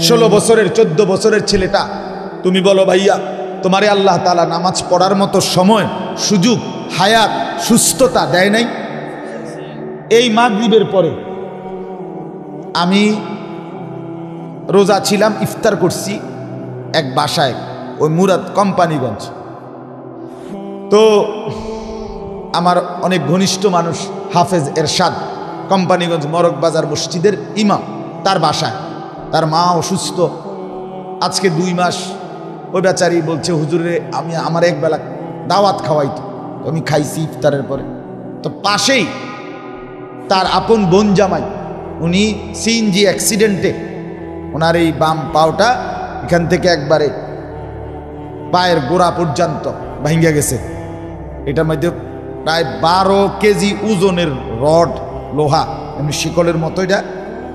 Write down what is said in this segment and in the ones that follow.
16 বছরের 14 বছরের ছেলেটা, তুমি বলো ভাইয়া তোমারে আল্লাহ তাআলা নামাজ পড়ার মতো সময়, সুযোগ, হায়াত, সুস্থতা দেয় নাই? এই মাগরিবের পরে আমি রোজা ছিলাম, ইফতার করছি এক বাসায়, ওই মুরাদ কোম্পানিগঞ্জ। তো আমার অনেক ঘনিষ্ঠ মানুষ হাফেজ এরশাদ, কোম্পানিগঞ্জ মরক বাজার মসজিদের ইমাম, তার বাসায়। তার মা অসুস্থ, আজকে 2 মাস। ওই বেচারি বলছে হুজুরে আমি আমার একবেলা দাওয়াত খাওয়াইতো, আমি খাইছি ইফতারের পরে। তো পাশেই তার আপন বোন জামাই, উনি সিএনজি অ্যাক্সিডেন্টে ওনার এই বাম পাওটা এখান থেকে একবারে পায়ের গোড়া পর্যন্ত ভেঙে গেছে। এটার মধ্যে প্রায় 12 কেজি ওজনের রড, লোহা, এমনি শিকলের মতো, এটা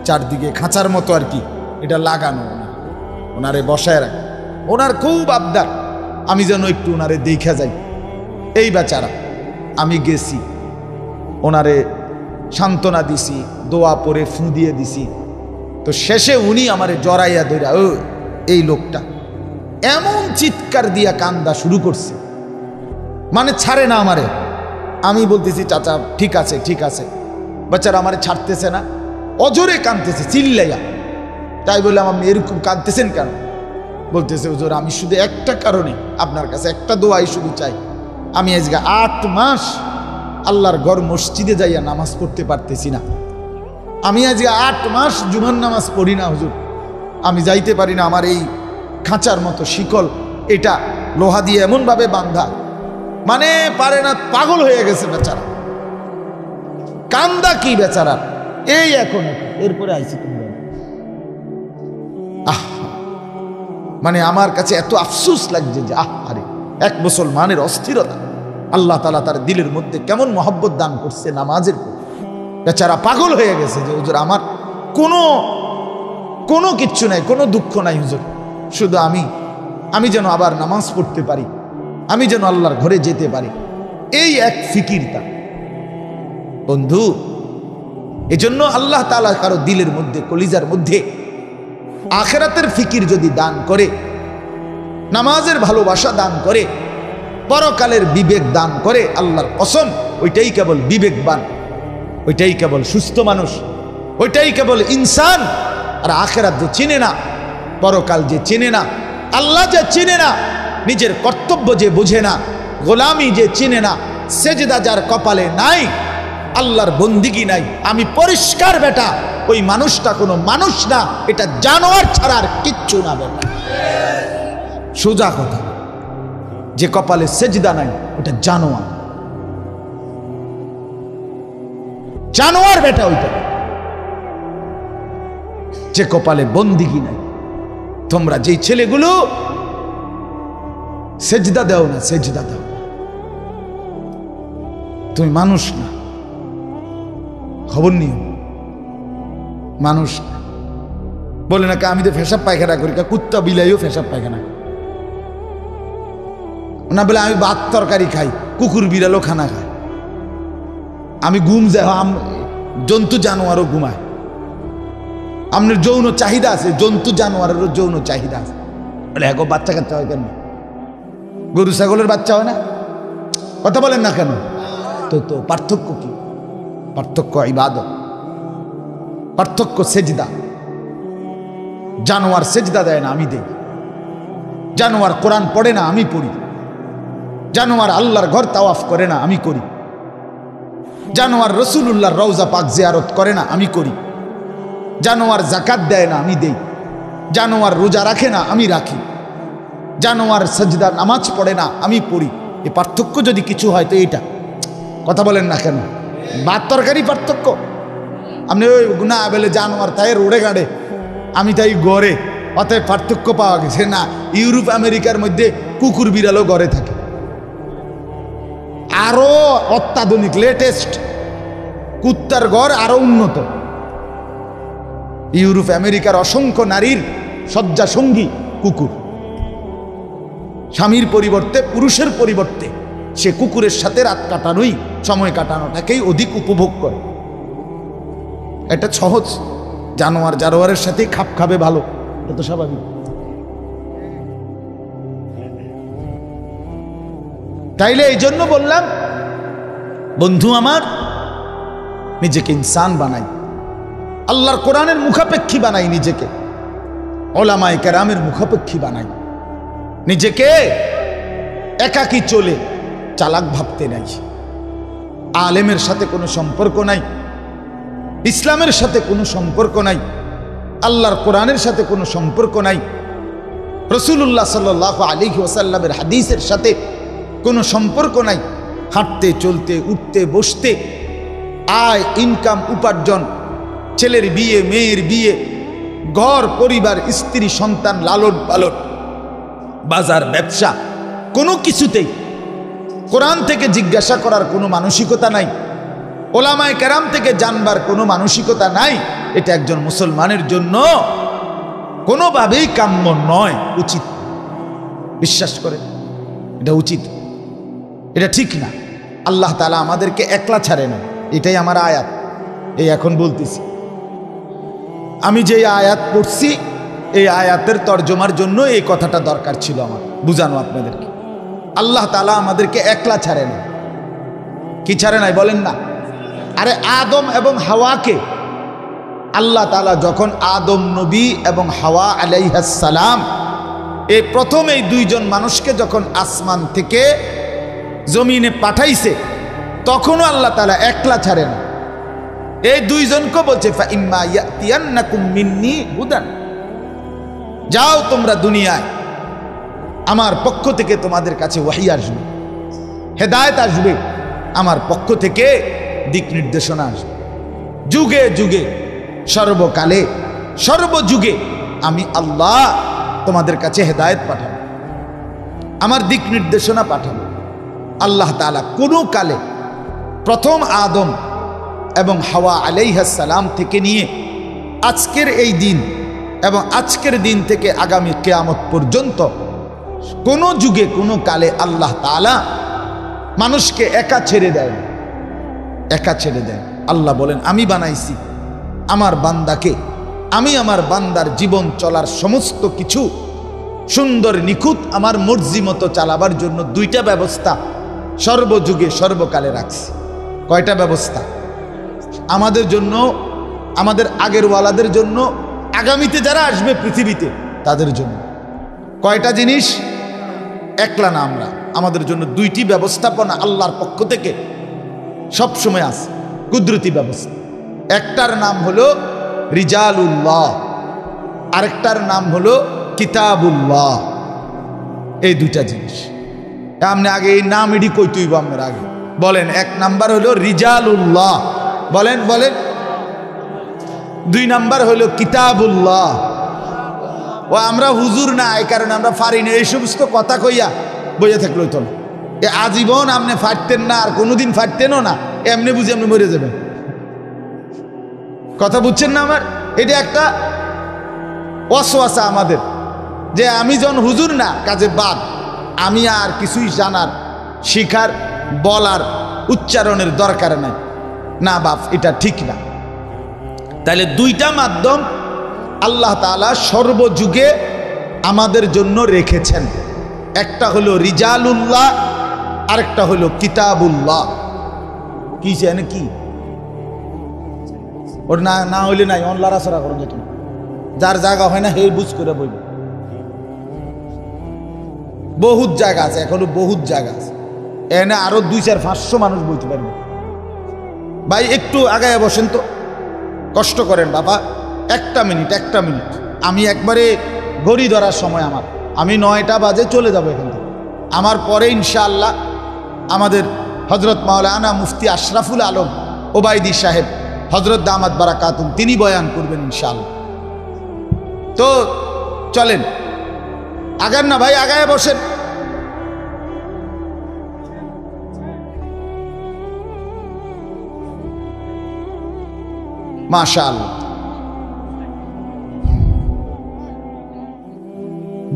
চারদিকে খাঁচার মতো আর কি, এটা লাগানো। ওনারে বসায় রাখে। ওনার খুব আবদার আমি যেন একটু ওনারে দেখা যাই। এই বেচারা, আমি গেছি, ওনারে সান্ত্বনা দিছি, দোয়া পরে ফু দিয়ে দিছি। তো শেষে উনি আমারে জড়াইয়া ধইরা, ও এই লোকটা এমন চিৎকার দিয়া কান্দা শুরু করছে, মানে ছাড়ে না আমারে। আমি বলতেছি চাচা ঠিক আছে ঠিক আছে, বেচারা আমারে ছাড়তেছে না, অজরে কাঁদতেছে চিল্লাইয়া। তাই বললাম আপনি এরকম কাঁদতেছেন কেন? বলতেছে হুজুর আমি শুধু একটা কারণে আপনার কাছে একটা দোয়াই শুধু চাই, আমি আজকে 8 মাস আল্লাহর ঘর মসজিদে যাইয়া নামাজ পড়তে পারতেছি না। আমি আজকে 8 মাস জুমার নামাজ পড়ি না হুজুর, আমি যাইতে পারি না। আমার এই খাঁচার মতো শিকল, এটা লোহা দিয়ে এমনভাবে বাঁধা, মানে পারে না, পাগল হয়ে গেছে বেচারা। কান্দা কি বেচারা, এই এখন এরপরে আইছি তুমি। মানে আমার কাছে এত আফসোস লাগছে যে আরে এক মুসলমানের অস্থিরতা, আল্লাহ তাআলা তার দিলের মধ্যে কেমন মহব্বত দান করছে নামাজের প্রতি। বেচারা পাগল হয়ে গেছে যে হুজুর আমার কোনো কিচ্ছু নাই, কোনো দুঃখ নাই হুজুর, শুধু আমি যেন আবার নামাজ পড়তে পারি, আমি যেন আল্লাহর ঘরে যেতে পারি, এই এক ফিকিরটা। বন্ধু, এজন্য আল্লাহ তাআলা কারো দিলের মধ্যে, কলিজার মধ্যে আখিরাতের ফিকির যদি দান করে, নামাজের ভালোবাসা দান করে, পরকালের বিবেক দান করে, আল্লাহর কসম ওইটাই কেবল বিবেকবান, ওইটাই কেবল সুস্থ মানুষ, ওইটাই কেবল ইনসান। আর আখিরাত যে চিনে না, পরকাল যে চিনে না, আল্লাহ যে চিনে না, নিজের কর্তব্য যে বুঝে না, গোলামি যে চিনে না, সেজদা যার কপালে নাই, আল্লাহর বন্দিগি নাই, আমি পরিষ্কার বেটা, ওই মানুষটা কোনো মানুষ না, এটা জানোয়ার ছাড়া আর কিচ্ছু না বেটা। সোজা কথা, যে কপালে সেজদা নাই ওটা জানোয়ার, জানোয়ার বেটা ওইটা। যে কপালে বন্দিগি নাই, তোমরা যেই ছেলেগুলো সেজদা দাও না, সেজদা দাও, তুমি মানুষ না, খবর নিও, মানুষ না। বলে না আমি তো পেশাব পায়খানা করি, কুত্তা বিলাইও পেশাব পায়খানা না, বলে আমি ভাত তরকারি খাই, কুকুর বিড়ালও খানা খায়, আমি ঘুম যাই, জন্তু জানোয়ারও ঘুমায়। আপনার যৌন চাহিদা আছে, জন্তু জানোয়ারেরও যৌন চাহিদা আছে। বলে এখন বাচ্চা কাচ্চা হয় কেন? গরু ছাগলের বাচ্চা হয় না? কথা বলেন না কেন? তো পার্থক্য কি? পার্থক্য ইবাদত, পার্থক্য সেজদা। জানোয়ার সেজদা দেয় না, আমি দেই। জানোয়ার কোরআন পড়ে না, আমি পড়ি। জানোয়ার আল্লাহর ঘর তাওয়াফ করে না, আমি করি। জানোয়ার রাসূলুল্লাহর রওজা পাক জিয়ারত করে না, আমি করি। জানোয়ার যাকাত দেয় না, আমি দেই। জানোয়ার রোজা রাখে না, আমি রাখি। জানোয়ার সাজদা নামাজ পড়ে না, আমি পড়ি। এই পার্থক্য যদি কিছু হয় তো এটা। কথা বলেন না কেন? ভাত তরকারি পার্থক্য। আপনি ওই না বলে জানোয়ার তাই রোডে গাড়ে, আমি তাই গড়ে, অতএব পার্থক্য পাওয়া গেছে না। ইউরোপ আমেরিকার মধ্যে কুকুর বিড়ালও গড়ে থাকে, আরো অত্যাধুনিক লেটেস্ট কুত্তার ঘর আরো উন্নত। ইউরোপ আমেরিকার অসংখ্য নারীর শয্যা সঙ্গী কুকুর। স্বামীর পরিবর্তে, পুরুষের পরিবর্তে সে কুকুরের সাথে রাত কাটানোই, সময় কাটানোটাকেই অধিক উপভোগ করে। এটা সহজ। জানোয়ারের সাথে খাপ খাবে ভালো, এত স্বাভাবিক। তাইলে এই জন্য বললাম বন্ধু আমার, নিজেকে ইনসান বানাই, আল্লাহর কোরআনের মুখাপেক্ষী বানাই, নিজেকে ওলামায়ে কেরামের মুখাপেক্ষী বানাই, নিজেকে একাকী চলে চালাক ভাবতে নাই। আলেমের সাথে কোনো সম্পর্ক নাই, ইসলামের সাথে কোনো সম্পর্ক নাই, আল্লাহর কোরআনের সাথে কোনো সম্পর্ক নাই, রাসূলুল্লাহ সাল্লাল্লাহু আলাইহি ওয়াসাল্লামের হাদিসের সাথে কোনো সম্পর্ক নাই। হাঁটতে চলতে উঠতে বসতে, আয় ইনকাম উপার্জন, ছেলের বিয়ে মেয়ের বিয়ে, ঘর পরিবার স্ত্রী সন্তান লালন পালন, বাজার ব্যবসা, কোনো কিছুতেই কোরআন থেকে জিজ্ঞাসা করার কোনো মানসিকতা নাই, ওলামায়ে কেরাম থেকে জানবার কোনো মানসিকতা নাই। এটা একজন মুসলমানের জন্য কোনোভাবেই কাম্য নয়, উচিত। বিশ্বাস করে এটা উচিত, এটা ঠিক না। আল্লাহ তাআলা আমাদেরকে একলা ছাড়ে না, এটাই আমার আয়াত। এই এখন বলতেছি, আমি যে আয়াত পড়ছি এই আয়াতের তর্জমার জন্য এই কথাটা দরকার ছিল আমার বুঝানো আপনাদেরকে। আল্লাহ তাআলা আমাদেরকে একলা ছাড়ে না। কি ছাড়ে নাই বলেন না? আরে আদম এবং হাওয়াকে আল্লাহ তাআলা যখন আদম নবী এবং হাওয়া আলাইহিস সালাম এই প্রথম এই দুইজন মানুষকে যখন আসমান থেকে জমিনে পাঠাইছে, তখনও আল্লাহ তাআলা একলা ছাড়ে না। এই দুইজনকে বলছে ফাইম্মা ইয়াতিয়ান্নাকুম মিন্নি হুদান, যাও তোমরা দুনিয়ায়, আমার পক্ষ থেকে তোমাদের কাছে ওহী আসবে, হেদায়েত আসবে, আমার পক্ষ থেকে দিক নির্দেশনা আসবে। যুগে যুগে সর্বকালে সর্বযুগে আমি আল্লাহ তোমাদের কাছে হেদায়েত পাঠাবো, আমার দিক নির্দেশনা পাঠাবো। আল্লাহ তাআলা কোনো কালে প্রথম আদম এবং হাওয়া আলাইহিস সালাম থেকে নিয়ে আজকের এই দিন এবং আজকের দিন থেকে আগামী কিয়ামত পর্যন্ত কোনো যুগে কোনো কালে আল্লাহ তাআলা মানুষকে একা ছেড়ে দেয় না, একা ছেড়ে দেয়। আল্লাহ বলেন আমি বানাইছি আমার বান্দাকে, আমি আমার বান্দার জীবন চলার সমস্ত কিছু সুন্দর নিখুঁত আমার মর্জি মতো চালাবার জন্য দুইটা ব্যবস্থা সর্বযুগে সর্বকালে রাখছি। কয়টা ব্যবস্থা? আমাদের জন্য, আমাদের আগের ওয়ালাদের জন্য, আগামীতে যারা আসবে পৃথিবীতে তাদের জন্য। কয়টা জিনিস? একলা না আমরা, আমাদের জন্য দুইটি ব্যবস্থাপনা আল্লাহর পক্ষ থেকে সবসময় আছে, কুদরতি ব্যবস্থা। একটার নাম হলো রিজালুল্লাহ, আরেকটার নাম হলো কিতাবুল্লাহ। এই দুইটা জিনিস আপনি আগে এই নাম এডি কই তুইব আপনার আগে বলেন। এক নাম্বার হলো রিজালুল্লাহ, বলেন বলেন। দুই নাম্বার হলো কিতাবুল্লাহ। ও আমরা হুজুর না, এই কারণে আমরা পারি না এই সমস্ত কথা কইয়া বইয়া থাকলো তো না। এ আজীবন আপনি ফাটতেন না, আর কোনোদিন ফাটতেনও না, এমনি বুঝে আপনি মরে যাবেন। কথা বুঝছেন না আমার? এটা একটা ওয়াসওয়াসা আমাদের, যে আমি যখন হুজুর না কাজে বাদ, আমি আর কিছুই জানার, শিখার, বলার, উচ্চারণের দরকার নাই। না বাপ, এটা ঠিক না। তাহলে দুইটা মাধ্যম আল্লাহ তাআলা সর্বযুগে আমাদের জন্য রেখেছেন। একটা হলো রিজালুল্লাহ, আরেকটা হলো কিতাবুল্লাহ। কি জানে কি ওর না না হইলে নাই, অন লড়াচড়া করুন যেত না, যার জায়গা হয় না হে বুঝ করে বইব। বহুত জায়গা আছে, এখনো বহুত জায়গা আছে, এনে আরো 200-500 মানুষ বইতে পারবে। ভাই একটু আগায় বসেন তো, কষ্ট করেন বাবা, একটা মিনিট। আমি একবারে ঘড়ি ধরার সময় আমার, আমি 9টা বাজে চলে যাবো এখান থেকে। আমার পরে ইনশাআল্লাহ আমাদের হজরত মাওলানা মুফতি আশরাফুল আলম ওবায়দী সাহেব, হজরত দামাত বারাকাতুম, তিনি বয়ান করবেন ইনশাআল্লাহ। তো চলেন, আগান না ভাই, আগায় বসেন। মাশাআল্লাহ।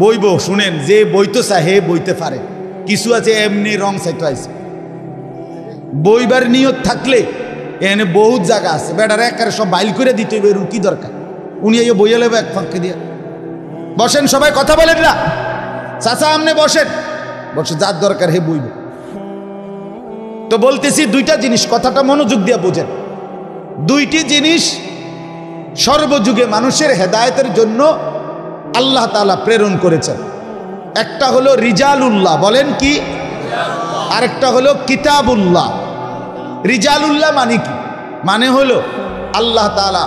বইব, শুনেন, যে বইতে চাহে বইতে পারে, কিছু আছে এমনি রং চাইতে আইছে। বইবার নিয়ত থাকলে এনে বহুত জায়গা আছে, বেটার একারে সব বাইল করে দিতে হবে, এর কি দরকার? উনি এই বইয়ে লেবে এক ফাঁকে দিয়া বসেন সবাই, কথা বলেন না। চাচা আমনে বসেন, বসে যার দরকার হে বইব। তো বলতেছি দুইটা জিনিস, কথাটা মনোযোগ দিয়ে বোঝেন। দুইটি জিনিস সর্বযুগে মানুষের হেদায়েতের জন্য আল্লাহ তাআলা প্রেরণ করেছেন। একটা হলো রিজালুল্লাহ, বলেন কি? আরেকটা হলো কিতাবুল্লাহ। রিজালুল্লাহ মানে কি? মানে হলো আল্লাহ তাআলা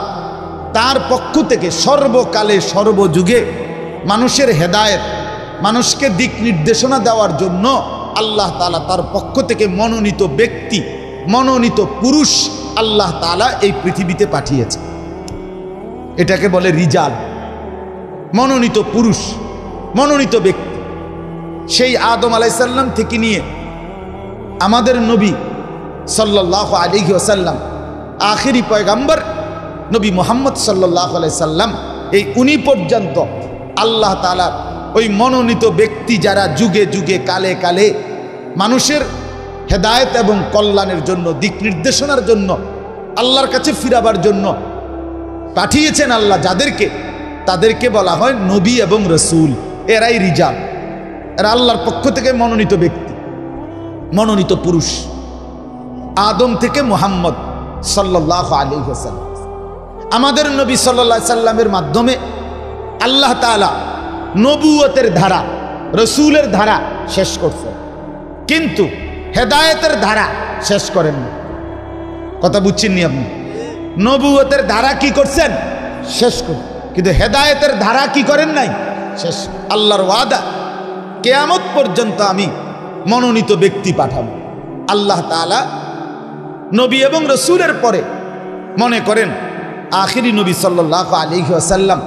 তার পক্ষ থেকে সর্বকালে সর্বযুগে মানুষের হেদায়েত, মানুষকে দিক নির্দেশনা দেওয়ার জন্য আল্লাহ তাআলা তার পক্ষ থেকে মনোনীত ব্যক্তি, মনোনীত পুরুষ আল্লাহ তাআলা এই পৃথিবীতে পাঠিয়েছে। এটাকে বলে রিজাল, মনোনীত পুরুষ, মনোনীত ব্যক্তি। সেই আদম আলাইহিস সালাম থেকে নিয়ে আমাদের নবী সাল্লাল্লাহু আলাইহি ওয়াসাল্লাম, আখিরি পয়গম্বর নবী মুহাম্মদ সাল্লাল্লাহু আলাইহি সাল্লাম, এই উনি পর্যন্ত আল্লাহ তাআলার ওই মনোনীত ব্যক্তি যারা যুগে যুগে কালে কালে মানুষের হেদায়েত এবং কল্যাণের জন্য, দিক নির্দেশনার জন্য, আল্লাহর কাছে ফিরাবার জন্য পাঠিয়েছেন আল্লাহ যাদেরকে, তাদেরকে বলা হয় নবী এবং রসুল। এরাই রিজাল, এরা আল্লাহর পক্ষ থেকে মনোনীত ব্যক্তি, মনোনীত পুরুষ। আদম থেকে মুহাম্মদ সাল্লাল্লাহু আলাইহি ওয়াসাল্লাম, আমাদের নবী সাল্লাল্লাহু আলাইহি সাল্লামের মাধ্যমে আল্লাহ তাআলা নবুয়তের ধারা, রসুলের ধারা শেষ করছেন, কিন্তু হেদায়েতের ধারা শেষ করেন না। কথা বুঝছেননি আপনি? নবুয়তের ধারা কি করছেন? শেষ করেন, কিন্তু হেদায়েতের ধারা কি করেন নাই? শেষ। আল্লাহর ওয়াদা, কিয়ামত পর্যন্ত আমি মনোনীত ব্যক্তি পাঠাবো। আল্লাহ তাআলা নবী এবং রসুলের পরে মনে করেন আখিরি নবী সাল্লাল্লাহু আলাইহি ওয়াসাল্লাম,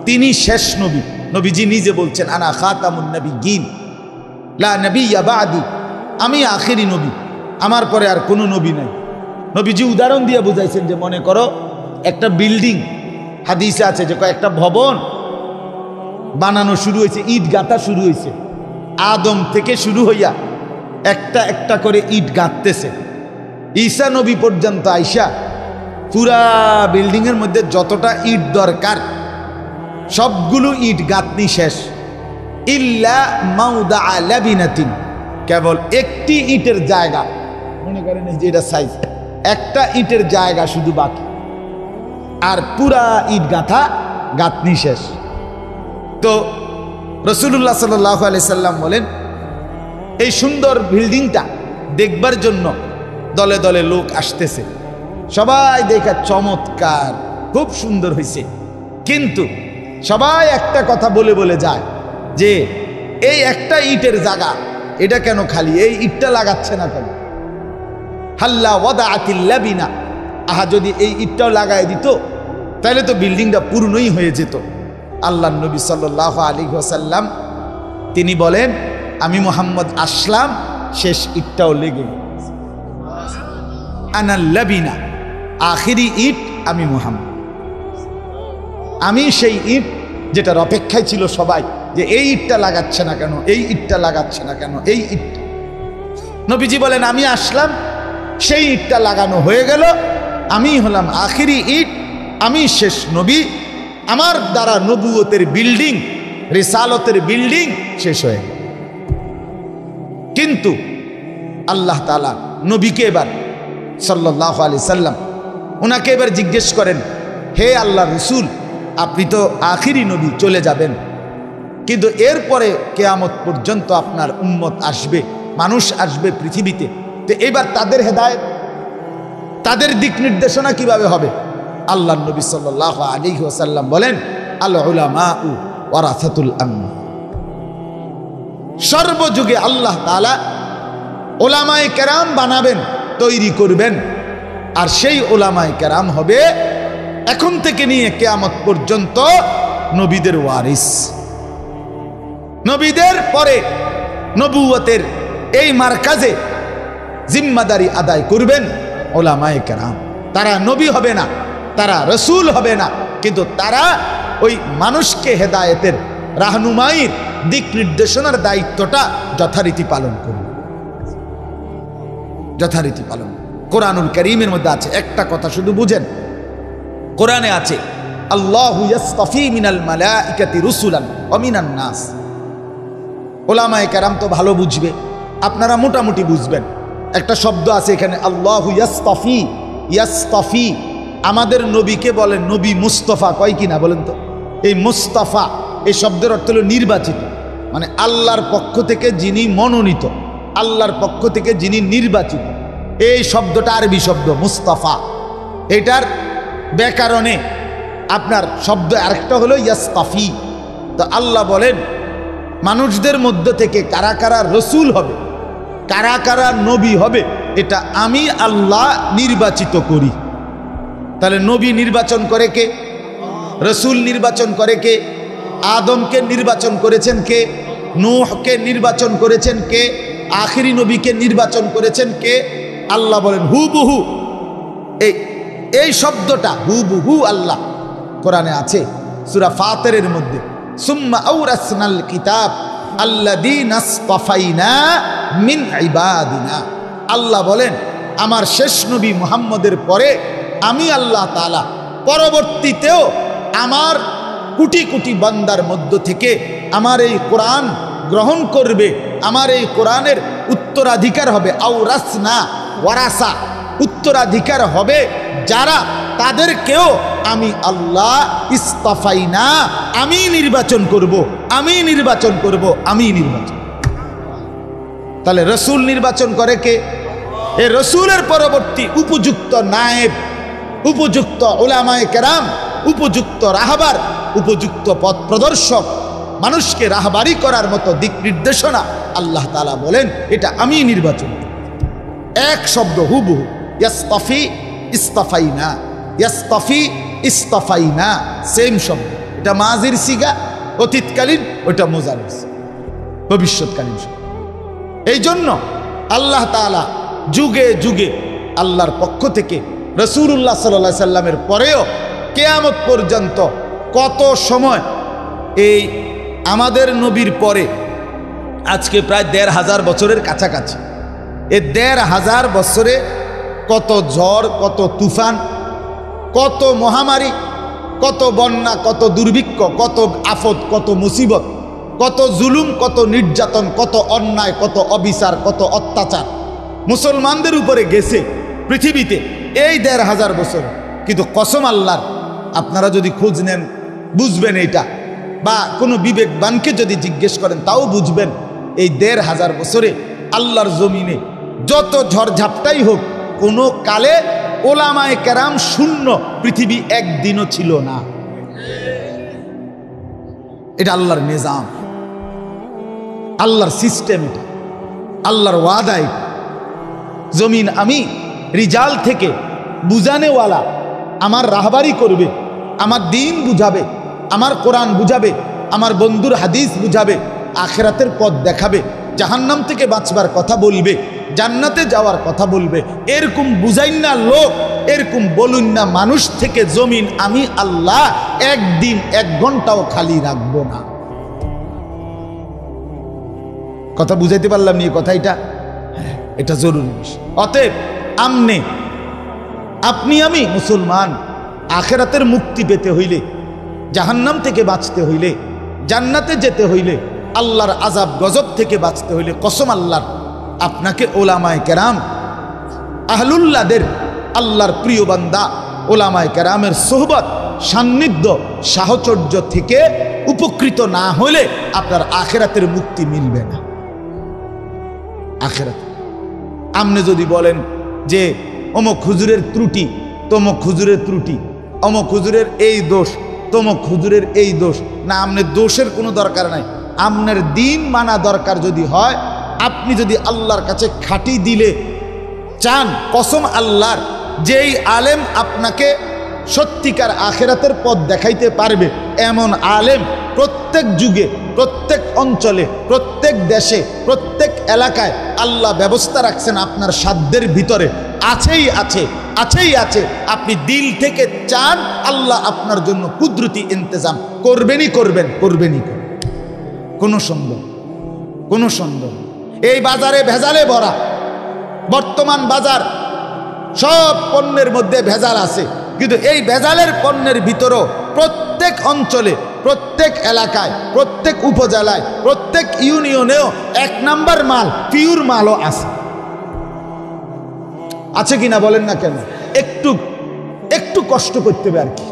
তিনি শেষ নবী। নবীজি নিজে বলছেন, আনা খাতামুন নবিয়্যিন লা নবিয়্যা বা'দি, আমি আখিরি নবী, আমার পরে আর কোনো নবী নাই। নবীজি উদাহরণ দিয়ে বুঝাইছেন যে মনে করো একটা বিল্ডিং, হাদিসে আছে যে কয়েকটা ভবন বানানো শুরু হয়েছে, ইট গাঁথা শুরু হয়েছে, আদম থেকে শুরু হইয়া একটা একটা করে ইট গাঁথতেছে। ঈসা নবী পর্যন্ত আইসা পুরা বিল্ডিংয়ের মধ্যে যতটা ইট দরকার সবগুলো ইট গাঁথনি শেষ, ইল্লা মাউদাআ লাবিনাতিন, কেবল একটি ইটের জায়গা, মনে করেন যে এটা সাইজ, একটা ইটের জায়গা শুধু বাকি, আর পুরা ইট গাঁথা গাঁথনি শেষ। তো রাসূলুল্লাহ সাল্লাল্লাহু আলাইহি সাল্লাম বলেন, এই সুন্দর বিল্ডিংটা দেখবার জন্য দলে দলে লোক আসতেছে, সবাই দেখা চমৎকার, খুব সুন্দর হয়েছে, কিন্তু সবাই একটা কথা বলে বলে যায় যে এই একটা ইটের জায়গা, এটা কেন খালি, এই ইটটা লাগাচ্ছে না কেন? হাল্লা ওয়াদাআতিল লাবিনা, আহা যদি এই ইটটাও লাগায় দিত তাহলে তো বিল্ডিংটা পূর্ণই হয়ে যেত। আল্লাহর নবী সাল্লাল্লাহু আলাইহি ওয়াসাল্লাম তিনি বলেন, আমি মুহাম্মদ আসলাম, শেষ ইটটাও লেগে, আনাল লাবিনা, আখিরি ইট আমি মুহাম্মদ, আমি সেই ইট যেটার অপেক্ষায় ছিল সবাই, যে এই ইটটা লাগাচ্ছে না কেন, এই ইটটা লাগাচ্ছে না কেন, এই ইটটা। নবীজি বলেন, আমি আসলাম, সেই ইটটা লাগানো হয়ে গেল, আমি হলাম আখিরি ইট, আমি শেষ নবী, আমার দ্বারা নবুয়তের বিল্ডিং, রিসালতের বিল্ডিং শেষ হয়ে গেল। কিন্তু আল্লাহ তাআলা নবীকে এবার সাল্লাল্লাহু আলাইহি সাল্লাম, ওনাকে এবার জিজ্ঞেস করেন, হে আল্লাহ রসুল, আপনি তো আখিরি নবী, চলে যাবেন, কিন্তু এরপরে কিয়ামত পর্যন্ত আপনার উম্মত আসবে, মানুষ আসবে পৃথিবীতে, তো এবার তাদের হেদায়েত, তাদের দিক নির্দেশনা কিভাবে হবে? আল্লাহ নবী সাল্লাল্লাহু আলাইহি ওয়াসাল্লাম বলেন, আল উলামাউ ওয়ারাসাতুল আমবিয়া, সর্বযুগে আল্লাহ তাআলা উলামায়ে কেরাম বানাবেন, তৈরি করবেন, আর সেই উলামায়ে কেরাম হবে এখন থেকে নিয়ে কিয়ামত পর্যন্ত নবীদের ওয়ারিস। নবীদের পরে নবুয়তের এই মারকাজে জিম্মাদারি আদায় করবেন উলামায়ে কেরাম। তারা নবী হবে না, তারা রসুল হবে না, কিন্তু তারা ওই মানুষকে হেদায়েতের, রাহনুমাইয়ের, দিক নির্দেশনার দায়িত্বটা যথারীতি পালন করবে, যথারীতি পালন। কোরআনুল কারীমের মধ্যে আছে একটা কথা, শুধু বুঝেন, কোরআনে আছে আল্লাহু ইয়াসতাফি মিনাল মালাইকাতি রুসুলান ওয়া মিনান নাস। ওলামায়ে কেরাম তো ভালো বুঝবে, আপনারা মোটামুটি বুঝবেন। একটা শব্দ আছে এখানে আল্লাহু ইয়াসতাফি, ইয়াসতাফি আমাদের নবীকে বলেন নবী মুস্তাফা, কয় কিনা বলেন তো? এই মুস্তাফা এই শব্দের অর্থ হলো নির্বাচিত, মানে আল্লাহর পক্ষ থেকে যিনি মনোনীত, আল্লাহর পক্ষ থেকে যিনি নির্বাচিত। এই শব্দটা আরবি শব্দ মুস্তাফা। এটার ব্যাকরণে আপনার শব্দ আরেকটা হলো ইয়াসতাফি। তো আল্লাহ বলেন মানুষদের মধ্য থেকে কারা কারা রসুল হবে, কারা কারা নবী হবে, এটা আমি আল্লাহ নির্বাচিত করি। তাহলে নবী নির্বাচন করে কে? রসুল নির্বাচন করে কে? আদমকে নির্বাচন করেছেন কে? নূহকে নির্বাচন করেছেন কে? আখিরি নবীকে নির্বাচন করেছেন কে? আল্লাহ বলেন হুবহু। এই শব্দটা হুবহু আল্লাহ কোরআনে আছে সূরা ফাতিরের মধ্যে, সুম্মা আওরাসনাল কিতাব আল্লাযীনা ইসতাফাইনা মিন ইবাদিনা। আল্লাহ বলেন আমার শেষ নবী মুহাম্মদের পরে আমি আল্লাহ তাআলা পরবর্তীতেও আমার কোটি কোটি বান্দার মধ্য থেকে আমার এই কোরআন গ্রহণ করবে, আমার এই কোরআনের উত্তরাধিকার হবে। আওরাসনা ওয়ারাসা, উত্তরাধিকার হবে যারা, তাদেরকেও আমি আল্লাহ ইসতাফাইনা, আমি নির্বাচন করব, আমি নির্বাচন করব, আমি নির্বাচন। তাহলে রসুল নির্বাচন করে কে? এই রসুলের পরবর্তী উপযুক্ত নায়েব, উপযুক্ত উলামায়ে কেরাম, উপযুক্ত রাহবার, উপযুক্ত পথ প্রদর্শক, মানুষকে রাহবারি করার মতো দিক নির্দেশনা আল্লাহ তাআলা বলেন এটা আমি নির্বাচন। এক শব্দ হুবহু, ইয়াসতাফি ইসতাফাইনা, ইয়াসতাফি ইসতাফাইনা, সেম শব্দ। এটা মাজির সিগা অতীতকালীন, ওটা মুজারির সিগা ভবিষ্যৎকালীন শব্দ। এই জন্য আল্লাহ তাআলা যুগে যুগে আল্লাহর পক্ষ থেকে রাসূলুল্লাহ সাল্লাল্লাহু আলাইহি সাল্লামের পরেও কিয়ামত পর্যন্ত কত সময় এই আমাদের নবীর পরে আজকে প্রায় ১৫০০ বছরের কাছাকাছি, এই ১৫০০ বছরে কত ঝড়, কত তুফান, কত মহামারী, কত বন্যা, কত দুর্ভিক্ষ, কত আফত, কত মুসিবত, কত জুলুম, কত নির্যাতন, কত অন্যায়, কত অবিচার, কত অত্যাচার মুসলমানদের উপরে গেছে পৃথিবীতে এই ১৫০০ বছর। কিন্তু কসম আল্লাহর, আপনারা যদি খোঁজ নেন বুঝবেন এইটা, বা কোনো বিবেকবানকে যদি জিজ্ঞেস করেন তাও বুঝবেন। এই ১৫০০ বছরে আল্লাহর জমিনে যত ঝড়ঝাপটাই হোক, কোনো কালে ওলামায়ে কেরাম শূন্য পৃথিবী একদিনও ছিল না। এটা আল্লাহর নিজাম, আল্লাহর সিস্টেম, এটা আল্লাহর ওয়াদা। এটা জমিন আমি রিজাল থেকে বুঝানেওয়ালা আমার রাহবারি করবে, আমার দিন বুঝাবে, আমার কোরআন বুঝাবে, আমার বন্ধুর হাদিস বুঝাবে, আখিরাতের পথ দেখাবে, জাহান্নাম থেকে বাঁচবার কথা বলবে, জান্নাতে যাওয়ার কথা বলবে। এরকম বুঝাইন না লোক, এরকম বলুন না মানুষ থেকে জমিন আমি আল্লাহ একদিন ১ ঘন্টাও খালি রাখবো না। কথা বুঝাইতে পারলাম নি? কথা এটা জরুরি বিষয়। অতএব আপনি আমি মুসলমান আখিরাতের মুক্তি পেতে হইলে, জাহান্নাম থেকে বাঁচতে হইলে, জান্নাতে যেতে হইলে, আল্লাহর আযাব গজব থেকে বাঁচতে হইলে কসম আল্লাহর, আপনাকে ওলামায়ে কেরাম আহলুল্লাহদের, আল্লাহর প্রিয় বান্দা ওলামায়ে কেরামের সোহবত, সান্নিধ্য, সাহচর্য থেকে উপকৃত না হলে আপনার আখিরাতের মুক্তি মিলবে না। আখিরাতে আপনি যদি বলেন যে অমুক হুজুরের ত্রুটি, তমুক হুজুরের ত্রুটি, অমুক হুজুরের এই দোষ, তমুক হুজুরের এই দোষ, না, আপনার দোষের কোনো দরকার নাই। আপনার দিন মানা দরকার যদি হয়, আপনি যদি আল্লাহর কাছে খাঁটি দিলে চান, কসম আল্লাহর, যেই আলেম আপনাকে সত্যিকার আখিরাতের পথ দেখাইতে পারবে, এমন আলেম প্রত্যেক যুগে, প্রত্যেক অঞ্চলে, প্রত্যেক দেশে, প্রত্যেক এলাকায় আল্লাহ ব্যবস্থা রাখছেন আপনার সাধ্যের ভিতরে, আছেই আছে, আছেই আছে। আপনি দিল থেকে চান, আল্লাহ আপনার জন্য কুদরতি ইন্তজাম করবেনই করবেন, করবেনই করবেন, কোনো সন্দেহ, কোনো সন্দেহ। এই বাজারে ভেজালে ভরা, বর্তমান বাজার সব পণ্যের মধ্যে ভেজাল আছে, কিন্তু এই ভেজালের পণ্যের ভিতরও প্রত্যেক অঞ্চলে, প্রত্যেক এলাকায়, প্রত্যেক উপজেলায়, প্রত্যেক ইউনিয়নেও 1 নাম্বার মাল, পিওর মালও আছে। আছে কিনা বলেন না কেন? একটু কষ্ট করতে হবে আর কি,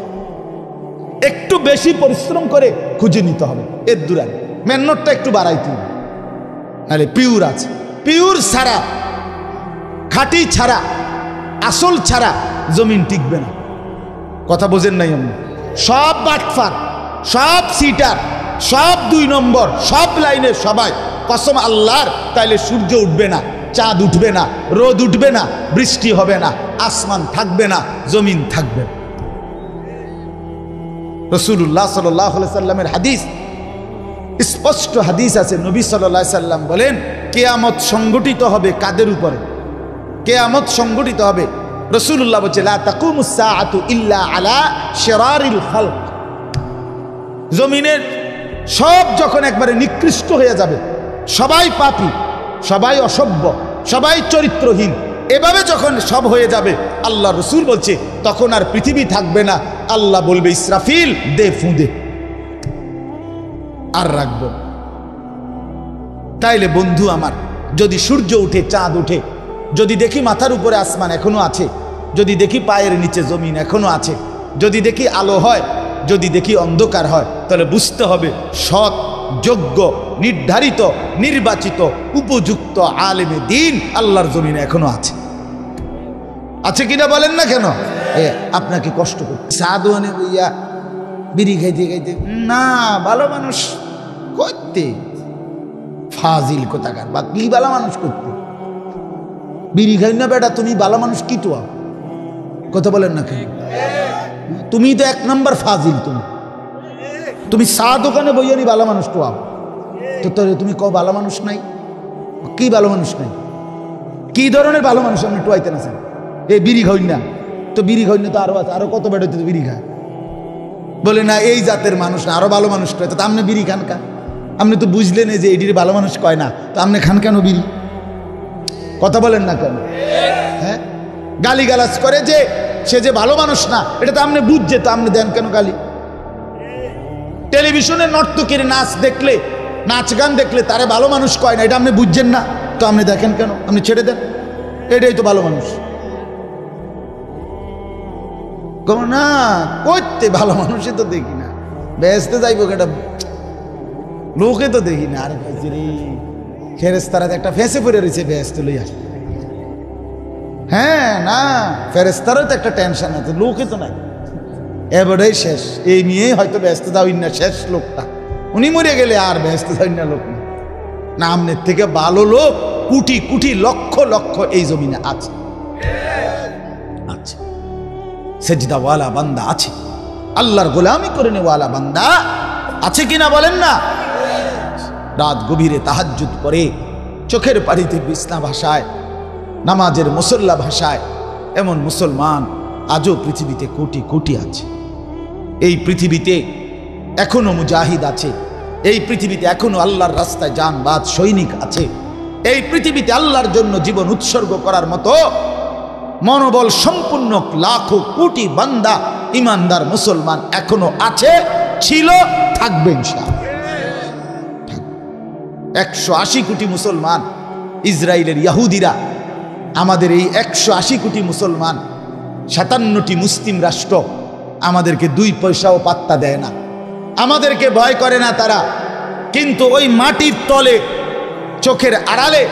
একটু বেশি পরিশ্রম করে খুঁজে নিতে হবে। এর দূরে মেহনতটা একটু বাড়াইতে হবে, নাহলে পিওর আছে। পিওর ছাড়া, খাঁটি ছাড়া, আসল ছাড়া জমিন টিকবে না। কথা বোঝেন নাই? আমি সব বাটফার, সব সিটার, সব 2 নম্বর, সব লাইনে সবাই কসম আল্লাহর, তাইলে সূর্য উঠবে না, চাঁদ উঠবে না, রোদ উঠবে না, বৃষ্টি হবে না, আসমান থাকবে না, জমিন থাকবে না। রাসূলুল্লাহ সাল্লাল্লাহু আলাইহি সাল্লামের হাদিস, স্পষ্ট হাদিস আছে। নবী সাল্লাল্লাহু আলাইহি সাল্লাম বলেন, কিয়ামত সংগঠিত হবে কাদের উপরে? কিয়ামত সংগঠিত হবে, রাসূলুল্লাহ বলেন, লা তাকুমুস সাআতু ইল্লা আলা শিরারিল খালক। জমিনের সব যখন একবারে নিকৃষ্ট হয়ে যাবে, সবাই পাপী, সবাই অসভ্য, সবাই চরিত্রহীন, এভাবে যখন সব হয়ে যাবে, আল্লাহ রসুল বলছে তখন আর পৃথিবী থাকবে না। আল্লাহ বলবে, ইসরাফিল দে ফুঁদে, আর রাখবো। তাইলে বন্ধু আমার, যদি সূর্য উঠে, চাঁদ উঠে, যদি দেখি মাথার উপরে আসমান এখনো আছে, যদি দেখি পায়ের নিচে জমিন এখনো আছে, যদি দেখি আলো হয়, যদি দেখি অন্ধকার হয়, তাহলে বুঝতে হবে সৎ, যোগ্য, নির্ধারিত, নির্বাচিত, উপযুক্ত আলেমে দিন আল্লাহর জমিনে এখনো আছে। আছে কিনা বলেন না কেন? আপনাকে কষ্ট করতে সাধুয়ানে বইয়া বিড়ি খাইতে খাইতে, না ভালো মানুষ করতে, ফাজিল কোথাকার, বা কি ভালো মানুষ করতে? বিড়ি খাই না বেটা, তুমি ভালো মানুষ কি তো? কথা বলেন না কেন? তুমি তো 1 নম্বর ফাজিল। তুমি চা দোকানে বইয়ানি ভালো মানুষ তো আও, তো তুমি কও ভালো মানুষ নাই? কি ভালো মানুষ নাই? কি ধরনের ভালো মানুষ আপনি টুয়াইতে না? এই বিড়ি খাই না, তো বিড়ি খাই না তো আরো আছে, আরো কত বেটা তো বিড়ি খায়। বলে না এই জাতের মানুষ না, আরো ভালো মানুষ টয়, তো আপনি বিড়ি খান কা? আপনি তো বুঝলেন যে এটির ভালো মানুষ কয় না, তো আপনি খান কেন বিড়ি? কথা বলেন না কেন? হ্যাঁ, গালি গালাজ করে যে সে যে ভালো মানুষ না, এটা তো আপনি বুঝছে, তো আপনি দেন কেন গালি? টেলিভিশনে নর্তকীর নাচ দেখলে, নাচ গান দেখলে তারে ভালো মানুষ কয় না, এটা আপনি বুঝছেন না, তো আপনি দেখেন কেন? আপনি ছেড়ে দেন, এটাই তো ভালো মানুষ। না করতে ভালো মানুষই তো দেখি না, বেহেশতে যাইব কেটা লোকে তো দেখি না। আর ফেরেশতারা একটা ফেঁসে পড়ে রয়েছে, বেহেশতে লইয়া। হ্যাঁ না, ফেরেশতারও তো একটা টেনশন আছে, লোকে তো নাই, এবারেই শেষ। এই নিয়েই হয়তো ব্যস্ত যাওই না, শেষ লোকটা, উনি মরে গেলে আর ব্যস্ত যাওই না লোক না। না, আমনের থেকে ভালো লোক কোটি কোটি লক্ষ লক্ষ এই জমিনে আছে, আছে। সেজদাওয়ালা বান্দা আছে, আল্লাহর গোলামি করে নেওয়ালা বান্দা আছে কিনা বলেন না? রাত গভীরে তাহাজ্জুদ পড়ে, চোখের পানিতে বিছনা ভাষায়, নামাজের মুসল্লা ভাষায় এমন মুসলমান আজও পৃথিবীতে কোটি কোটি আছে। এই পৃথিবীতে এখনো মুজাহিদ আছে, এই পৃথিবীতে এখনো আল্লাহর রাস্তায় জানবাজ সৈনিক আছে, এই পৃথিবীতে আল্লাহর জন্য জীবন উৎসর্গ করার মতো মনোবল সম্পূর্ণ লাখো কোটি বান্দা, ইমানদার মুসলমান এখনো আছে, ছিল, থাকবে ইনশাআল্লাহ। 180 কোটি মুসলমান, ইসরায়েলের ইহুদিরা আমাদের এই 180 কোটি মুসলমান, 57টি মুসলিম রাষ্ট্র আমাদেরকে 2 পয়সাও পাত্তা দেয় না, আমাদেরকে ভয় করে না তারা। কিন্তু ওই মাটির তলে, চোখের আড়ালে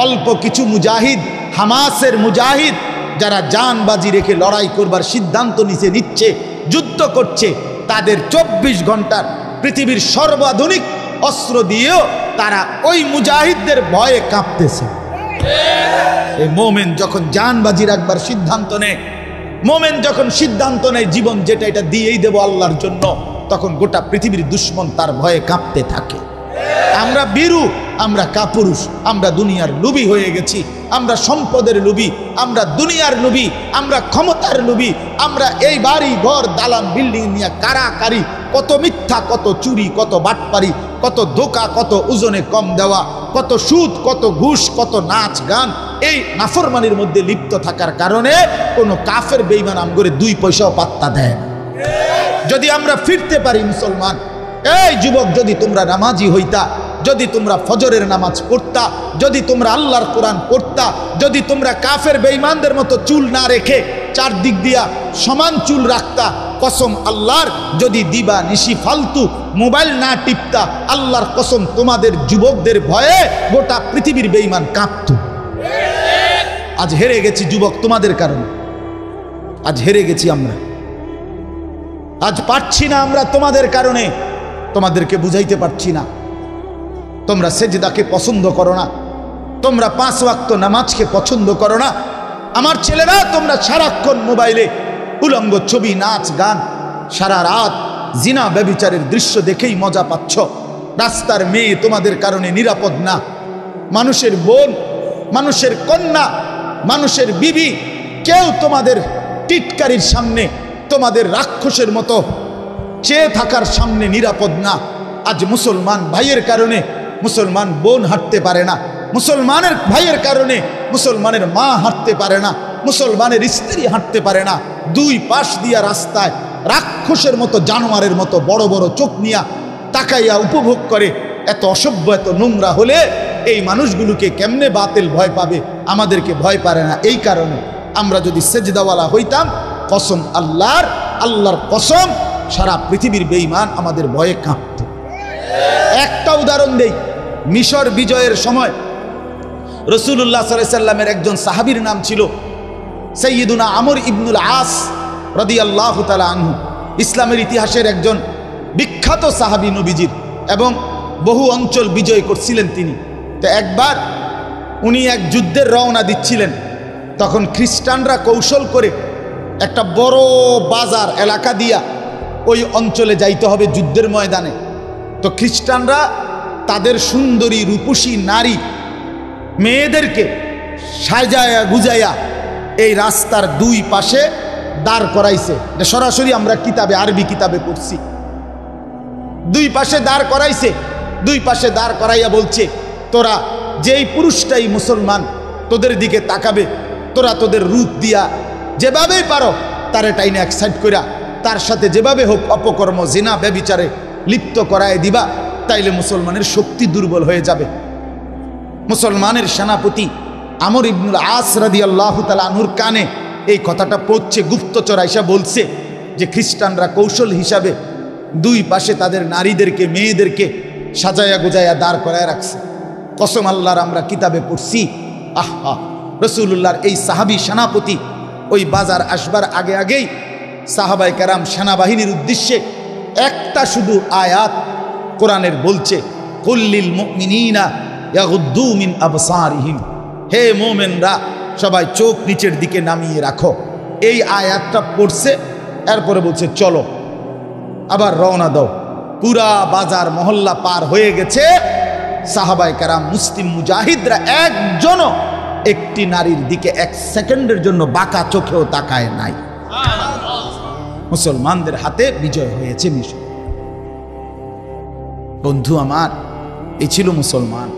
অল্প কিছু মুজাহিদ, হামাসের মুজাহিদ, যারা জানবাজি রেখে লড়াই করবার সিদ্ধান্ত নিচ্ছে, যুদ্ধ করছে, তাদের 24 ঘন্টার পৃথিবীর সর্বাধুনিক অস্ত্র দিয়েও তারা ওই মুজাহিদদের ভয়ে কাঁপতেছে। এই মোমেন যখন জানবাজি রাখবার সিদ্ধান্ত নেয়, মোমেন যখন সিদ্ধান্ত নেয় জীবন যেটা এটা দিয়েই দেব আল্লাহর জন্য, তখন গোটা পৃথিবীর দুশ্মন তার ভয়ে কাঁপতে থাকে। আমরা বীরু, আমরা কাপুরুষ, আমরা দুনিয়ার লোভী হয়ে গেছি, আমরা সম্পদের লোভী, আমরা দুনিয়ার লোভী, আমরা ক্ষমতার লোভী, আমরা এই বাড়ি ঘর দালান বিল্ডিং নিয়ে কারাকারি, কত মিথ্যা, কত চুরি, কত বাটপারি, কত ধোঁকা, কত ওজনে কম দেওয়া, কত সুদ, কত ঘুষ, কত নাচ গান, এই নাফরমানির মধ্যে লিপ্ত থাকার কারণে কোনো কাফের বেঈমান আমগরে 2 পয়সাও পাত্তা দেয় না। যদি আমরা ফিরতে পারি মুসলমান, এই যুবক, যদি তোমরা নামাজি হইতা, যদি তোমরা ফজরের নামাজ পড়তা, যদি তোমরা আল্লাহর কোরআন পড়তা, যদি তোমরা কাফের বেঈমানদের মতো চুল না রেখে চারদিক দিয়া সমান চুল রাখতা, কসম আল্লাহর, যদি দিবা নিশি ফালতু মোবাইল না টিপতা, আল্লাহর কসম তোমাদের যুবকদের ভয়ে গোটা পৃথিবীর বেঈমান কাঁপত। আজ হেরে গেছি যুবক তোমাদের কারণে, আজ হেরে গেছি আমরা, আজ পারছি না আমরা তোমাদের কারণে, তোমাদেরকে বুঝাইতে পারছি না। তোমরা সেজদাকে পছন্দ করো না, তোমরা 5 ওয়াক্ত নামাজকে পছন্দ করো না। আমার ছেলেরা, তোমরা সারাক্ষণ মোবাইলে উলঙ্গ ছবি, নাচ গান, সারা রাত জিনা ব্যভিচারের দৃশ্য দেখেই মজা পাচ্ছ। রাস্তার মেয়ে তোমাদের কারণে নিরাপদ না। মানুষের বোন, মানুষের কন্যা, মানুষের বিবি, কেউ তোমাদের টিটকারির সামনে, তোমাদের রাক্ষসের মতো চেয়ে থাকার সামনে নিরাপদ না। আজ মুসলমান ভাইয়ের কারণে মুসলমান বোন হাঁটতে পারে না, মুসলমানের ভাইয়ের কারণে মুসলমানের মা হাঁটতে পারে না, মুসলমানের স্ত্রী হাঁটতে পারে না। দুই পাশ দিয়া রাস্তায় রাক্ষসের মতো, জানোয়ারের মতো বড় বড় চোখ নিয়া তাকাইয়া উপভোগ করে। এত অসভ্য, এত নোংরা হলে এই মানুষগুলোকে কেমনে বাতিল ভয় পাবে? আমাদেরকে ভয় পারে না। এই কারণে আমরা যদি সেজদাওয়ালা হইতাম, কসম আল্লাহর, আল্লাহর কসম, সারা পৃথিবীর বেঈমান আমাদের ভয়ে কাঁপত। একটা উদাহরণ দেই, মিশর বিজয়ের সময় রাসূলুল্লাহ সাল্লাল্লাহু আলাইহি সাল্লামের একজন সাহাবীর নাম ছিল সাইয়্যিদুনা আমর ইবনুল আস রাদিয়াল্লাহু তাআলা আনহু। ইসলামের ইতিহাসের একজন বিখ্যাত সাহাবী নবীজির, এবং বহু অঞ্চল বিজয় করছিলেন তিনি। তো একবার উনি এক যুদ্ধের রওনা দিচ্ছিলেন, তখন খ্রিস্টানরা কৌশল করে একটা বড় বাজার এলাকা দিয়া ওই অঞ্চলে যাইতে হবে যুদ্ধের ময়দানে। তো খ্রিস্টানরা তাদের সুন্দরী রূপসী নারী মেয়েদেরকে সাজায়া গুজায়া এই রাস্তার দুই পাশে দাঁড় করাইছে। সরাসরি আমরা কিতাবে, আরবি কিতাবে পড়ছি। দুই পাশে দাঁড় করাইছে, দুই পাশে দাঁড় করাইয়া বলছে, তোরা যেই পুরুষটাই মুসলমান তোদের দিকে তাকাবে, তোরা তোদের রূপ দিয়া যেভাবেই পারো তারে টাইনে এক সাইড কইরা তার সাথে যেভাবে হোক অপকর্ম, জিনা ব্যভিচারে লিপ্ত করায় দিবা, তাইলে মুসলমানের শক্তি দুর্বল হয়ে যাবে। মুসলমানের সেনাপতি আমর ইবনুল আস রাদিয়াল্লাহু তাআলা আনহুর কানে এই কথাটা পৌঁছে, গুপ্তচর আইসা বলছে যে খ্রিস্টানরা কৌশল হিসাবে দুই পাশে তাদের নারীদেরকে, মেয়েদেরকে সাজায়া গুজায়া দাঁড় করায় রাখছে। কসম আল্লাহর, আমরা কিতাবে পড়ছি। আহা, রাসূলুল্লাহর এই সাহাবী সেনাপতি ওই বাজার আসবার আগে আগেই সাহাবায়ে কেরাম সেনাবাহিনীর উদ্দেশ্যে একটা শুধু আয়াত কোরআনের বলছে, কুল্লিল মুমিনিনা ইয়াগুদ্দু মিন আবসারিহিম, হে মুমিনরা সবাই চোখ নিচের দিকে নামিয়ে রাখো। এই আয়াতটা পড়ছে, এরপরে বলছে চলো আবার রওনা দাও। পুরা বাজার মহল্লা পার হয়ে গেছে। সাহাবায়ে কেরাম, মুসলিম মুজাহিদরা একজনও একটি নারীর দিকে 1 সেকেন্ডের জন্য বাঁকা চোখেও তাকায় নাই। মুসলমানদের হাতে বিজয় হয়েছে মিশর। বন্ধু আমার, এই ছিল মুসলমান।